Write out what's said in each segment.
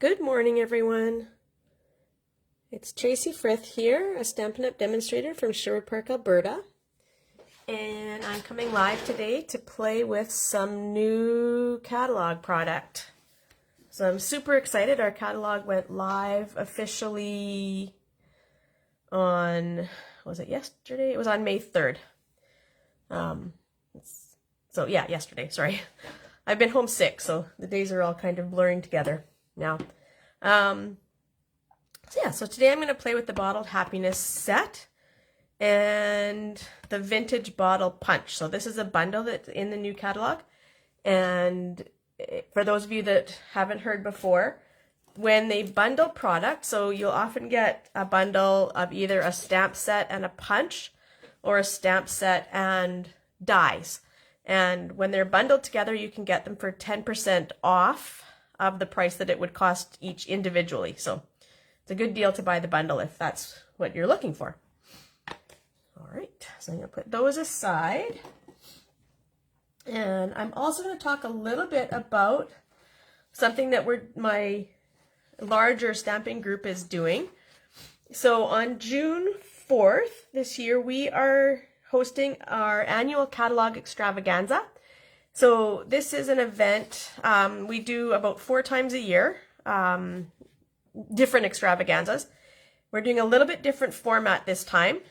Good morning, everyone. It's Tracy Frith here, a Stampin' Up! Demonstrator from Sherwood Park, Alberta. And I'm coming live today to play with some new catalog product. So I'm super excited. Our catalog went live officially on, was it yesterday? It was on May 3rd. So yeah, yesterday, sorry. I've been homesick, so the days are all kind of blurring together now. So today I'm going to play with the Bottled Happiness set and the Vintage Bottle Punch. So this is a bundle that's in the new catalog, and for those of you that haven't heard before, when they bundle products, so you'll often get a bundle of either a stamp set and a punch or a stamp set and dies. And when they're bundled together, you can get them for 10% off of the price that it would cost each individually. So it's a good deal to buy the bundle if that's what you're looking for. All right, so I'm going to put those aside. And I'm also going to talk a little bit about something that my larger stamping group is doing. So on June 4th this year, we are hosting our annual catalog extravaganza. So this is an event we do about 4 times a year, different extravaganzas. We're doing a little bit different format this time,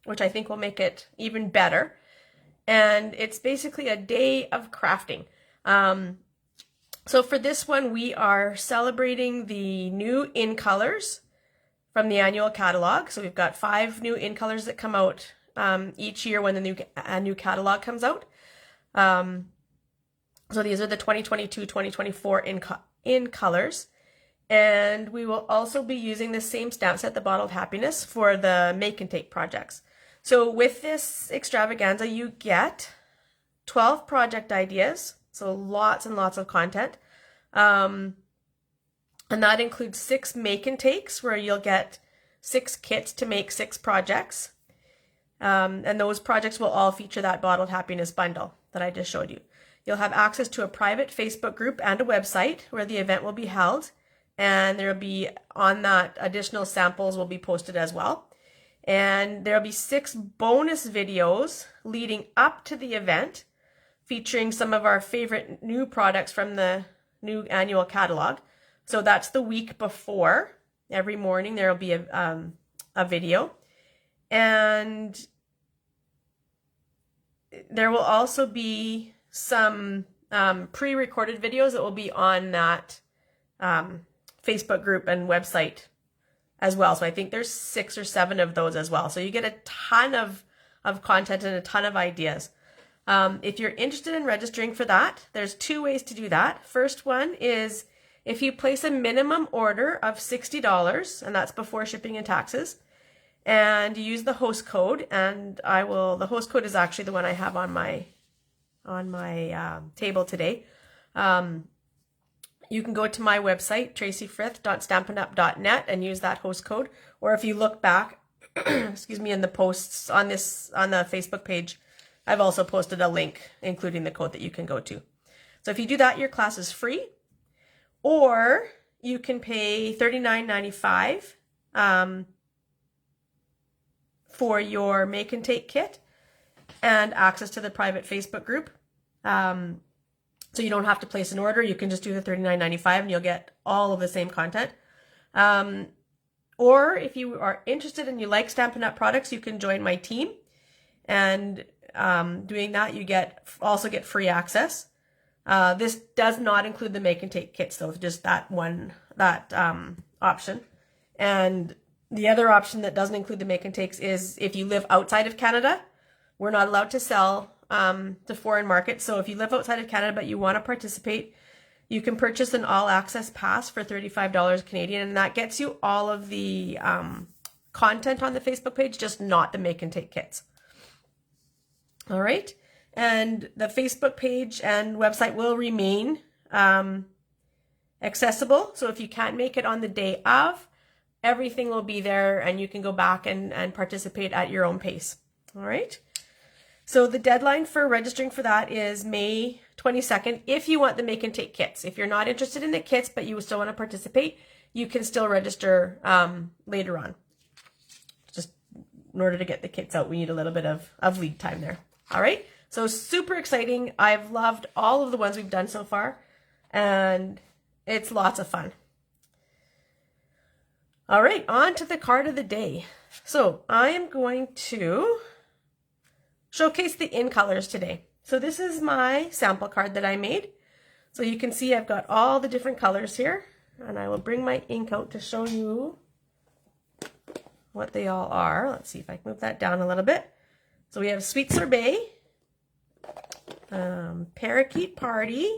which I think will make it even better. And it's basically a day of crafting. So for this one, we are celebrating the new In Colors from the annual catalog. So we've got 5 new In Colors that come out each year when the new catalog comes out. So these are the 2022-2024 in Colors. And we will also be using the same stamp set, the Bottled Happiness, for the make and take projects. So with this extravaganza, you get 12 project ideas, so lots and lots of content. And that includes 6 make and takes, where you'll get 6 kits to make 6 projects. And those projects will all feature that Bottled Happiness bundle that I just showed you. You'll have access to a private Facebook group and a website where the event will be held. And there will be, on that, additional samples will be posted as well. And there will be 6 bonus videos leading up to the event featuring some of our favorite new products from the new annual catalog. So that's the week before. Every morning there will be a video. And there will also be some pre-recorded videos that will be on that Facebook group and website as well. So I think there's 6 or 7 of those as well. So you get a ton of content and a ton of ideas. If you're interested in registering for that, there's 2 ways to do that. First one is if you place a minimum order of $60, and that's before shipping and taxes, and you use the host code, and the host code is actually the one I have on my table today. You can go to my website, tracyfrith.stampinup.net, and use that host code. Or if you look back, excuse me, in the posts on the Facebook page, I've also posted a link including the code that you can go to. So if you do that, your class is free. Or you can pay $39.95 for your make and take kit and access to the private Facebook group. So you don't have to place an order. You can just do the $39.95 and you'll get all of the same content. Or if you are interested and you like Stampin' Up! Products, you can join my team. And doing that, you also get free access. This does not include the make and take kits, though, just that option. And the other option that doesn't include the make and takes is if you live outside of Canada. We're not allowed to sell to foreign markets. So if you live outside of Canada but you want to participate, you can purchase an all-access pass for $35 Canadian, and that gets you all of the content on the Facebook page, just not the make and take kits. All right, and the Facebook page and website will remain accessible. So if you can't make it on the day of, everything will be there and you can go back and participate at your own pace. All right. So the deadline for registering for that is May 22nd if you want the make and take kits. If you're not interested in the kits but you still want to participate, you can still register later on. Just in order to get the kits out, we need a little bit of lead time there. All right, so super exciting. I've loved all of the ones we've done so far, and it's lots of fun. All right, on to the card of the day. So I am going to showcase the In Colors today. So this is my sample card that I made. So you can see I've got all the different colors here, and I will bring my ink out to show you what they all are. Let's see if I can move that down a little bit. So we have Sweet Sorbet, Parakeet Party,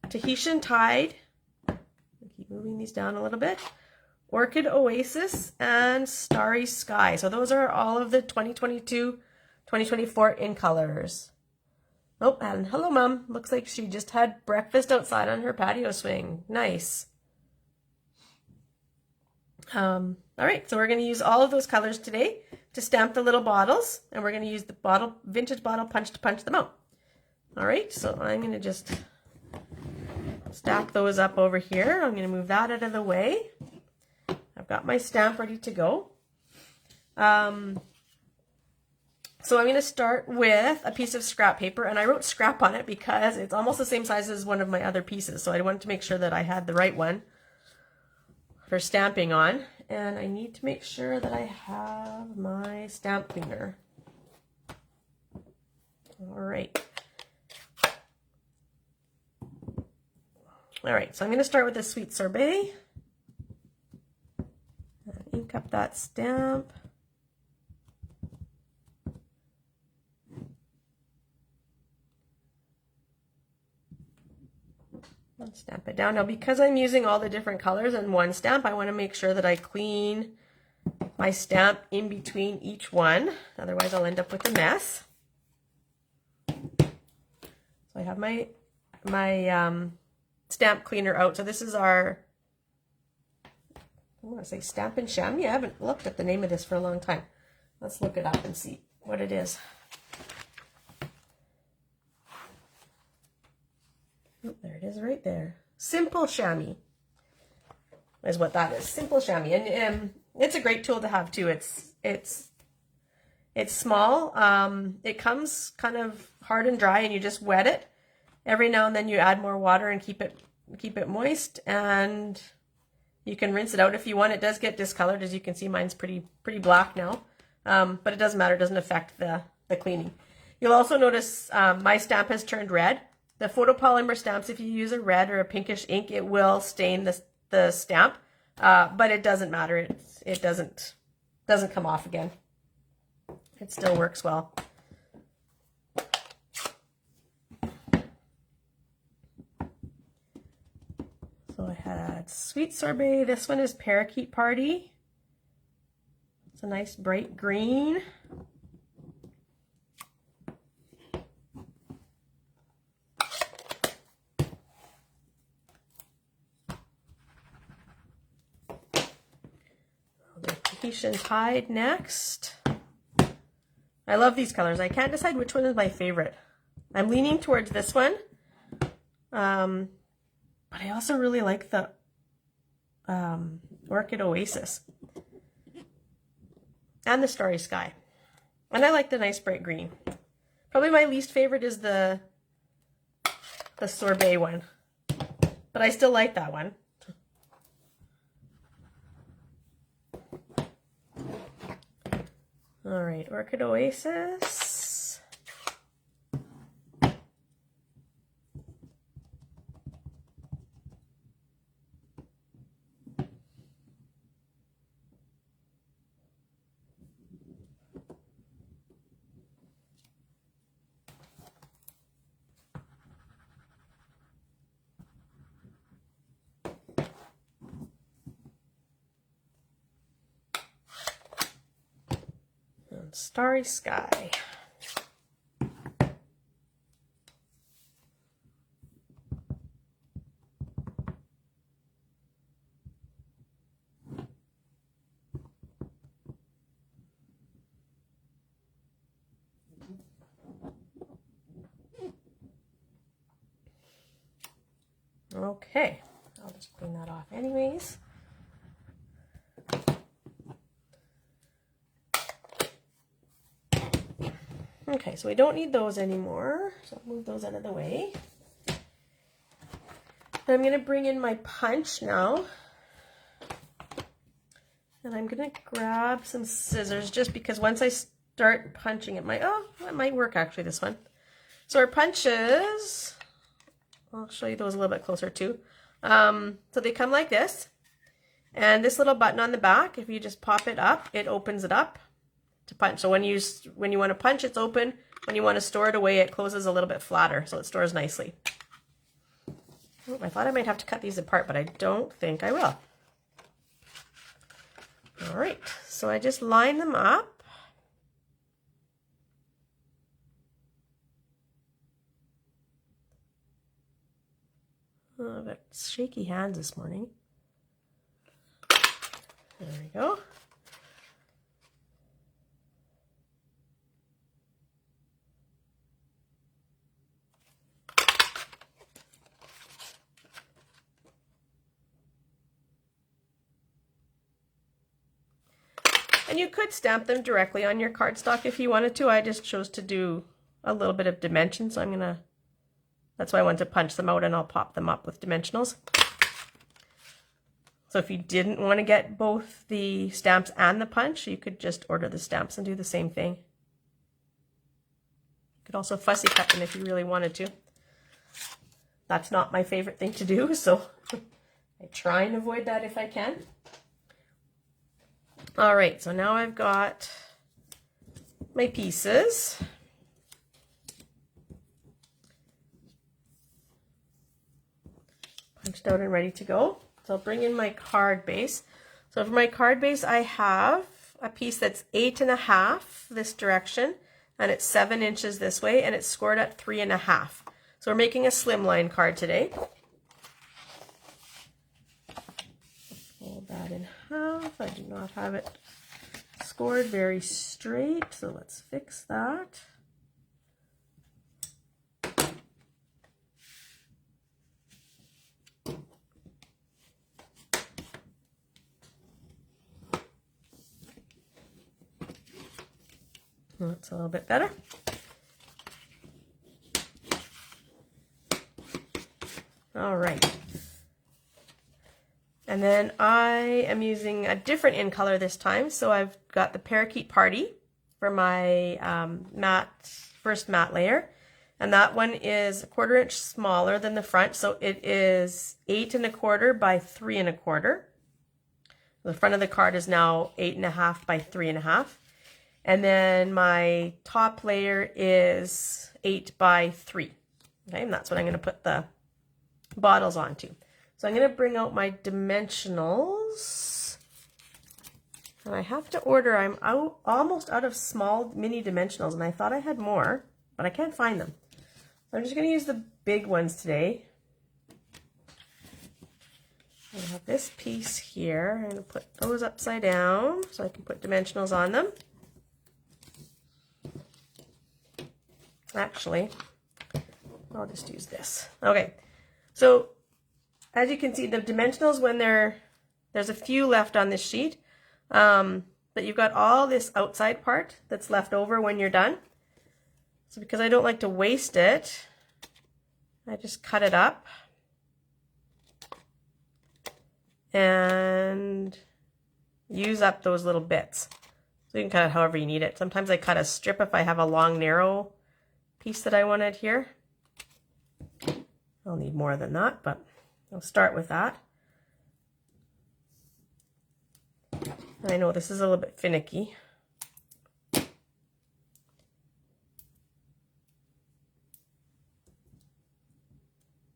Tahitian Tide, I'll keep moving these down a little bit, Orchid Oasis, and Starry Sky. So those are all of the 2022-2024 In Colors. Oh, and hello, Mom. Looks like she just had breakfast outside on her patio swing. Nice. All right, so we're going to use all of those colors today to stamp the little bottles, and we're going to use the vintage bottle punch to punch them out. All right, so I'm going to just stack those up over here. I'm going to move that out of the way. I've got my stamp ready to go. So I'm going to start with a piece of scrap paper, and I wrote scrap on it because it's almost the same size as one of my other pieces, so I wanted to make sure that I had the right one for stamping on, and I need to make sure that I have my stamp cleaner. All right. All right, so I'm going to start with the Sweet Sorbet. And ink up that stamp. And stamp it down. Now, because I'm using all the different colors in one stamp, I want to make sure that I clean my stamp in between each one. Otherwise, I'll end up with a mess. So I have my stamp cleaner out. So this is our, I want to say Stampin' Chamois. I haven't looked at the name of this for a long time. Let's look it up and see what it is. Oh, there it is right there. Simple Chamois is what that is. Simple Chamois. And it's a great tool to have too. It's small. It comes kind of hard and dry, and you just wet it. Every now and then you add more water and keep it moist, and you can rinse it out if you want. It does get discolored, as you can see. Mine's pretty black now, but it doesn't matter. It doesn't affect the cleaning. You'll also notice my stamp has turned red. The photopolymer stamps, if you use a red or a pinkish ink, it will stain the stamp, but it doesn't matter. It doesn't come off again. It still works well. So I had Sweet Sorbet. This one is Parakeet Party. It's a nice bright green. Tahitian Tide next. I love these colors. I can't decide which one is my favorite. I'm leaning towards this one. But I also really like the Orchid Oasis and the Starry Sky. And I like the nice bright green. Probably my least favorite is the Sorbet one. But I still like that one. All right, Orchid Oasis. Starry Sky. Okay, I'll just clean that off anyways. Okay, so we don't need those anymore, so I'll move those out of the way. I'm going to bring in my punch now, and I'm going to grab some scissors just because once I start punching it might work actually, this one. So our punches, I'll show you those a little bit closer too. So they come like this, and this little button on the back, if you just pop it up, it opens it up to punch. So when you want to punch, it's open. When you want to store it away, it closes a little bit flatter, so it stores nicely. Oh, I thought I might have to cut these apart, but I don't think I will. All right, so I just line them up. Oh, I've got shaky hands this morning. There we go. And you could stamp them directly on your cardstock if you wanted to. I just chose to do a little bit of dimension, so that's why I wanted to punch them out, and I'll pop them up with dimensionals. So if you didn't want to get both the stamps and the punch, you could just order the stamps and do the same thing. You could also fussy cut them if you really wanted to. That's not my favorite thing to do, so I try and avoid that if I can. All right, so now I've got my pieces. Punched out and ready to go. So I'll bring in my card base. So for my card base, I have a piece that's 8.5 this direction, and it's 7 inches this way, and it's scored at 3.5. So we're making a slimline card today. Fold that in half. I do not have it scored very straight, so let's fix that. That's a little bit better. All right. And then I am using a different in color this time. So I've got the Parakeet Party for my first matte layer. And that one is 1/4 inch smaller than the front. So it is 8.25 by 3.25. The front of the card is now 8.5 by 3.5. And then my top layer is 8 by 3. Okay, and that's what I'm going to put the bottles onto. So I'm going to bring out my dimensionals. And I have to order, I'm almost out of small mini dimensionals, and I thought I had more, but I can't find them. So I'm just going to use the big ones today. I have this piece here. I'm going to put those upside down so I can put dimensionals on them. Actually, I'll just use this. Okay, so as you can see, the dimensionals, when there's a few left on this sheet, but you've got all this outside part that's left over when you're done. So because I don't like to waste it, I just cut it up and use up those little bits. So you can cut it however you need it. Sometimes I cut a strip if I have a long, narrow piece that I wanted here. I'll need more than that, but I'll start with that. I know this is a little bit finicky.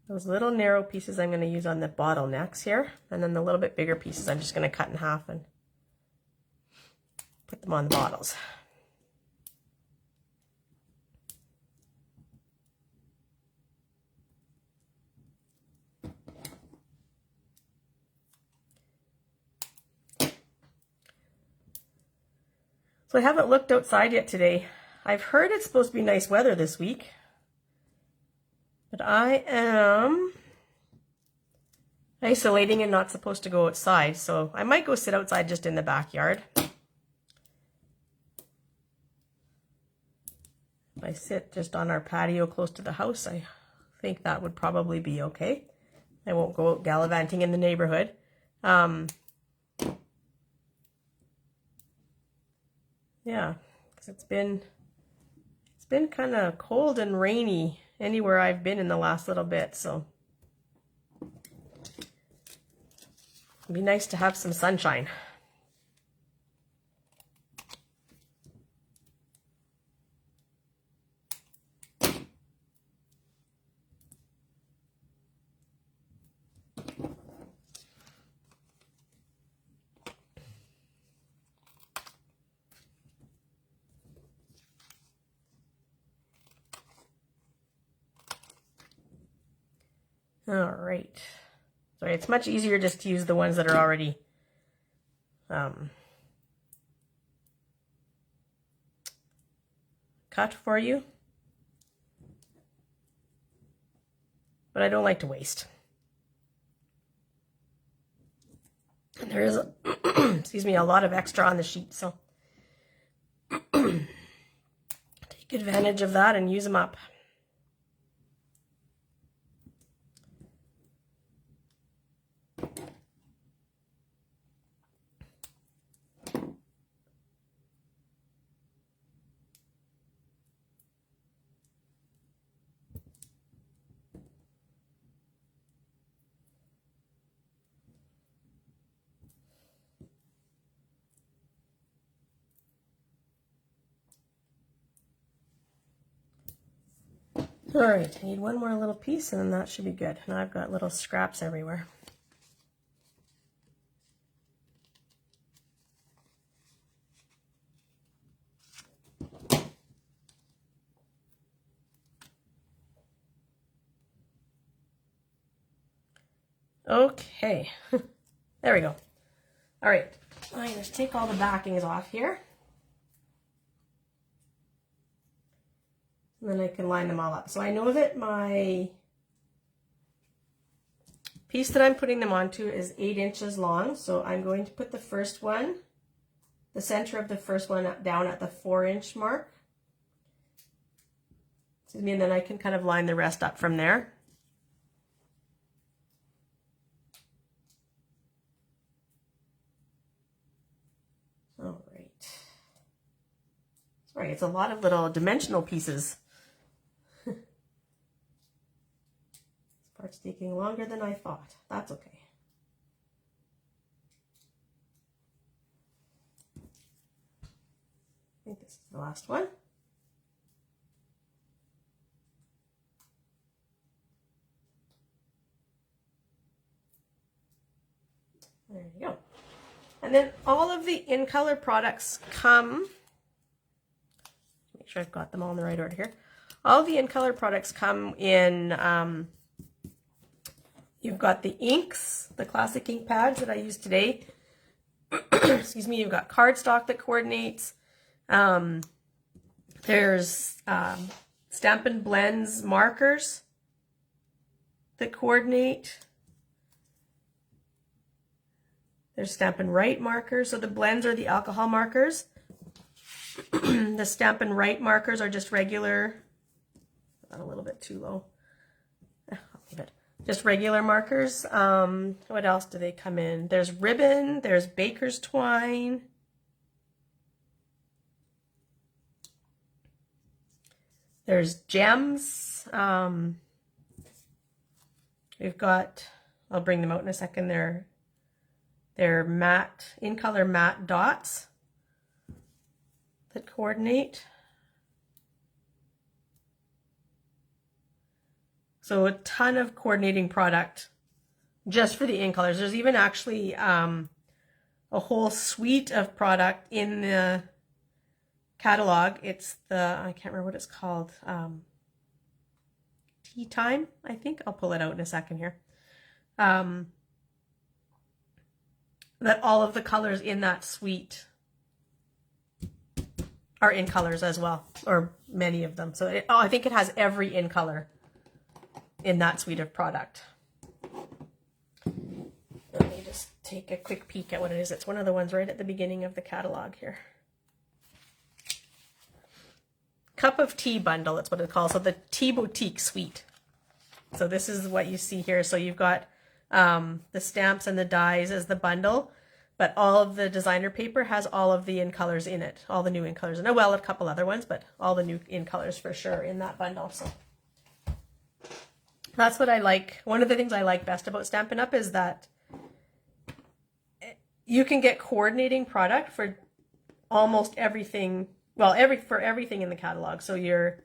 Those little narrow pieces I'm going to use on the bottlenecks here, and then the little bit bigger pieces I'm just going to cut in half and put them on the bottles. So I haven't looked outside yet today. I've heard it's supposed to be nice weather this week, but I am isolating and not supposed to go outside. So I might go sit outside just in the backyard. If I sit just on our patio close to the house, I think that would probably be okay. I won't go out gallivanting in the neighborhood. Yeah, because it's been kind of cold and rainy anywhere I've been in the last little bit, so it'd be nice to have some sunshine. All right. Sorry, it's much easier just to use the ones that are already cut for you. But I don't like to waste. And there is, excuse me, a lot of extra on the sheet, so take advantage of that and use them up. All right, I need one more little piece and then that should be good. Now I've got little scraps everywhere. Okay, there we go. All right, I'm going to take all the backings off here. And then I can line them all up. So I know that my piece that I'm putting them onto is 8 inches long. So I'm going to put the first one, the center of the first one down at the 4-inch mark. Excuse me, and then I can kind of line the rest up from there. All right. Sorry, it's a lot of little dimensional pieces. Part's taking longer than I thought. That's okay. I think this is the last one. There you go. And then all of the In Color products come, make sure I've got them all in the right order here. All the In Color products come in, you've got the inks, the classic ink pads that I used today. Excuse me, you've got cardstock that coordinates. There's Stampin' Blends markers that coordinate. There's Stampin' Write markers. So the blends are the alcohol markers. The Stampin' Write markers are just regular, a little bit too low. I'll leave it. Just regular markers. What else do they come in? There's ribbon, there's baker's twine. There's gems. We've got, I'll bring them out in a second. They're matte, In Color matte dots that coordinate. So a ton of coordinating product just for the In Colors. There's even actually a whole suite of product in the catalog. It's the, I can't remember what it's called, Tea Time, I think. I'll pull it out in a second here. That all of the colors in that suite are In Colors as well, or many of them. So I think it has every In Color in that suite of product. just take a quick peek at what it is. It's one of the ones right at the beginning of the catalog here. Cup of Tea bundle, that's what it's called. So the Tea Boutique Suite. So this is what you see here. So you've got the stamps and the dies as the bundle, but all of the designer paper has all of the In Colors in it, all the new In Colors. And well, a couple other ones, but all the new In Colors for sure in that bundle. So that's what I like. One of the things I like best about Stampin' Up! Is that you can get coordinating product for almost everything. Well, for everything in the catalog. So your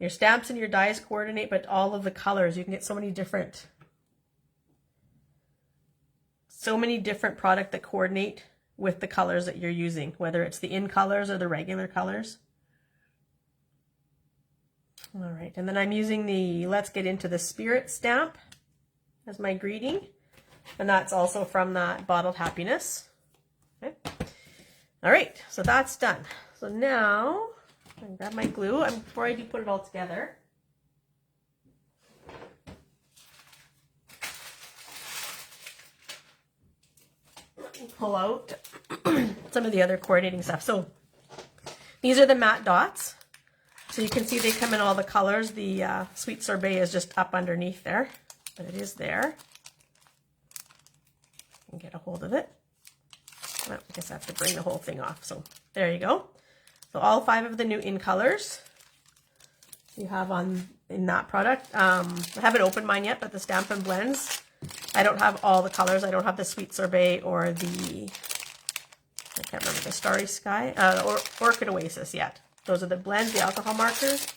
stamps and your dies coordinate, but all of the colors, you can get so many different product that coordinate with the colors that you're using, whether it's the In Colors or the regular colors. All right, and then I'm using the Let's Get Into the Spirit stamp as my greeting, and that's also from that Bottled Happiness. Okay. All right, so that's done. So now I'm gonna grab my glue. Before I do put it all together, pull out some of the other coordinating stuff. So these are the matte dots. So you can see they come in all the colors. The Sweet Sorbet is just up underneath there, but it is there. I can get a hold of it. Well, I guess I have to bring the whole thing off. So there you go. So all 5 of the new In Colors you have in that product. I haven't opened mine yet, but the Stampin' Blends, I don't have all the colors. I don't have the Sweet Sorbet or the, I can't remember, the Starry Sky, or Orchid Oasis yet. Those are the blends, the alcohol markers,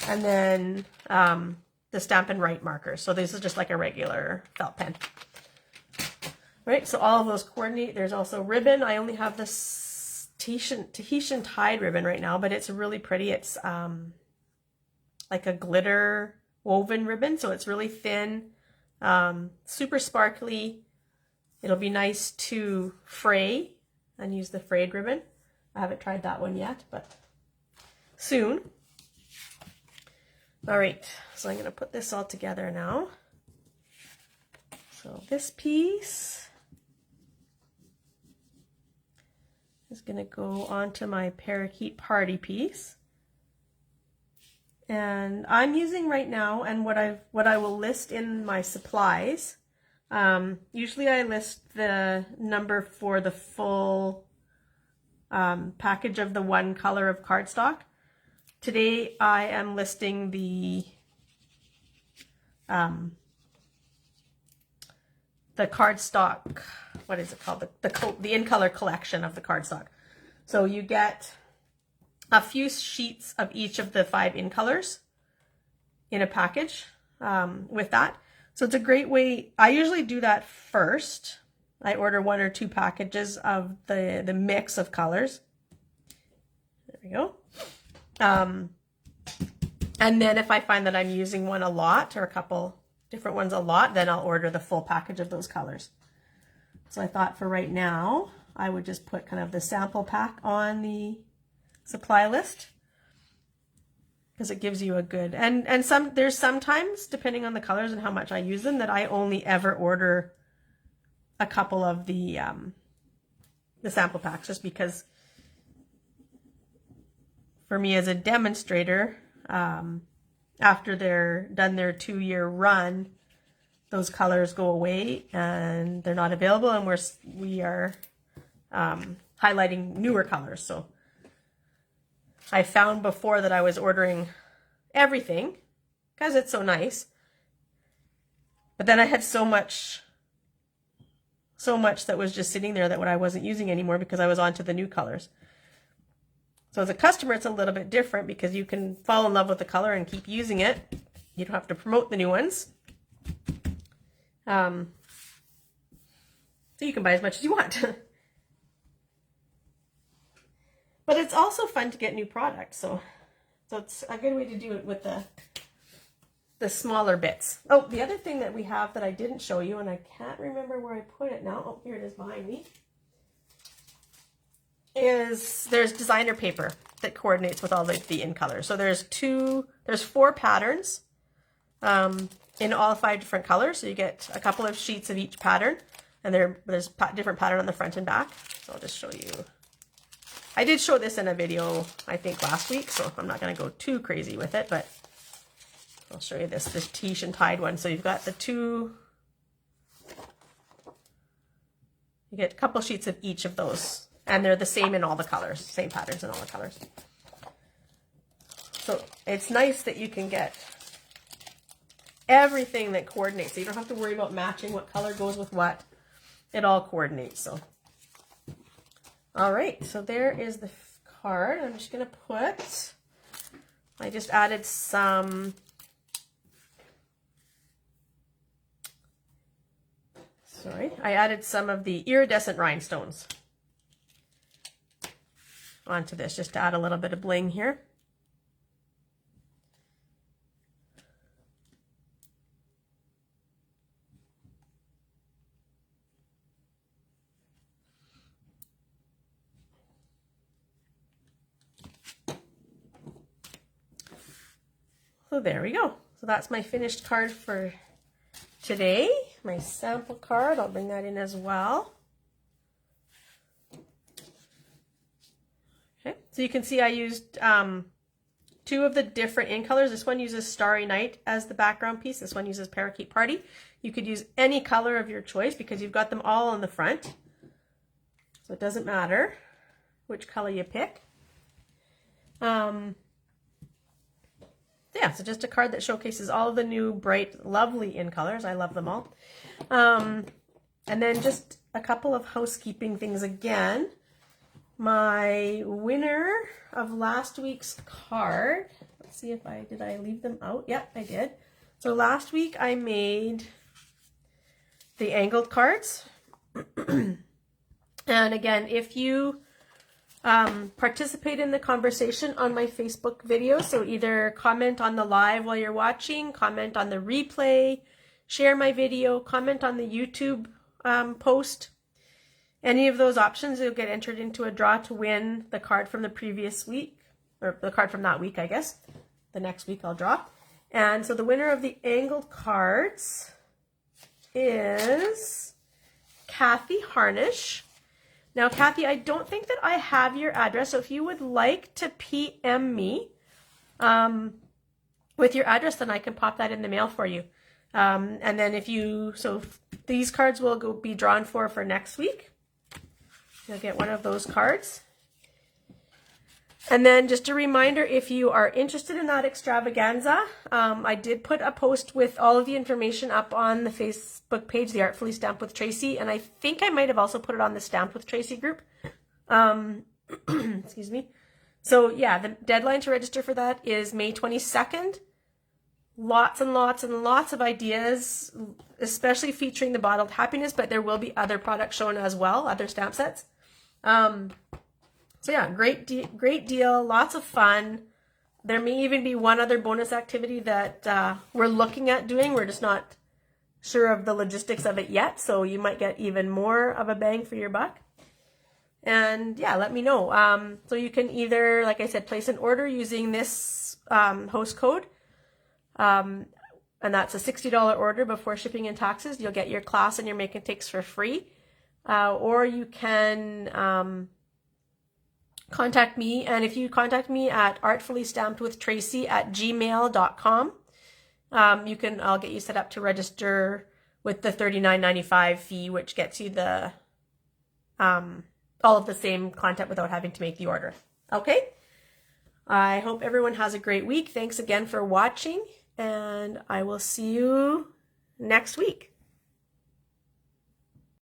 and then the Stampin' Write markers. So this is just like a regular felt pen. Right, so all of those coordinate. There's also ribbon. I only have this Tahitian tied ribbon right now, but it's really pretty. It's like a glitter woven ribbon, so it's really thin, super sparkly. It'll be nice to fray and use the frayed ribbon. I haven't tried that one yet, but soon. All right, so I'm going to put this all together now. So this piece is going to go onto my Parakeet Party piece. And I'm using right now, and what I will list in my supplies, usually I list the number for the full package of the 1 color of cardstock. Today I am listing the cardstock, what is it called? The In Color collection of the cardstock. So you get a few sheets of each of the 5 In Colors in a package with that. So it's a great way. I usually do that first. I order 1 or 2 packages of the mix of colors. There we go. And then if I find that I'm using one a lot, or a couple different ones a lot, then I'll order the full package of those colors. So I thought for right now, I would just put kind of the sample pack on the supply list, because it gives you a good, and there's sometimes, depending on the colors and how much I use them, that I only ever order a couple of the sample packs, just because for me as a demonstrator, after they're done their 2-year run, those colors go away and they're not available, and we are highlighting newer colors. So I found before that I was ordering everything because it's so nice, but then I had so much that was just sitting there that what I wasn't using anymore because I was on to the new colors. So as a customer, it's a little bit different because you can fall in love with the color and keep using it. You don't have to promote the new ones. So you can buy as much as you want. But it's also fun to get new products. So it's a good way to do it with the smaller bits. Oh, the other thing that we have that I didn't show you, and I can't remember where I put it now. Oh, here it is behind me. There's designer paper that coordinates with all the In Colors. So there's 4 patterns in all 5 different colors. So you get a couple of sheets of each pattern. And there's different pattern on the front and back. So I'll just show you. I did show this in a video, I think last week, so I'm not going to go too crazy with it, but I'll show you this tiche and tied one. So you've got the two, you get a couple sheets of each of those, and they're the same in all the colors, same patterns in all the colors. So it's nice that you can get everything that coordinates. So you don't have to worry about matching what color goes with what. It all coordinates. So, all right. So there is the card. I'm just going to put, I just added some, I added some of the iridescent rhinestones onto this just to add a little bit of bling here. So there we go. So that's my finished card for today. My sample card, I'll bring that in as well. Okay, so you can see I used two of the different in colors. This one uses Starry Night as the background piece. This one uses Parakeet Party. You could use any color of your choice because you've got them all on the front. So it doesn't matter which color you pick. Yeah, so just a card that showcases all of the new bright, lovely in colors. I love them all. And then just a couple of housekeeping things again. My winner of last week's card, let's see if did I leave them out? Yep, I did. So last week I made the angled cards. And again, if you participate in the conversation on my Facebook video, so either comment on the live while you're watching, comment on the replay, share my video, comment on the YouTube post. Any of those options, you'll get entered into a draw to win the card from the previous week, or the card from that week, I guess. The next week I'll draw. And so the winner of the angled cards is Kathy Harnish. Now, Kathy, I don't think that I have your address, so if you would like to PM me with your address, then I can pop that in the mail for you. And then these cards will be drawn for next week. You'll get one of those cards. And then just a reminder, if you are interested in that extravaganza, I did put a post with all of the information up on the Facebook page, the Artfully Stamped with Tracy, and I think I might have also put it on the Stamped with Tracy group. Excuse me. So yeah, the deadline to register for that is May 22nd. Lots and lots and lots of ideas, especially featuring the Bottled Happiness, but there will be other products shown as well, other stamp sets. So yeah, great deal, lots of fun. There may even be one other bonus activity that we're looking at doing. We're just not sure of the logistics of it yet, so you might get even more of a bang for your buck. And yeah, let me know. So you can either, like I said, place an order using this host code, and that's a $60 order before shipping and taxes. You'll get your class and your make and takes for free, or you can contact me, and if you contact me at artfullystampedwithtracy@gmail.com, I'll get you set up to register with the $39.95 fee, which gets you the all of the same content without having to make the order. Okay? I hope everyone has a great week. Thanks again for watching, and I will see you next week.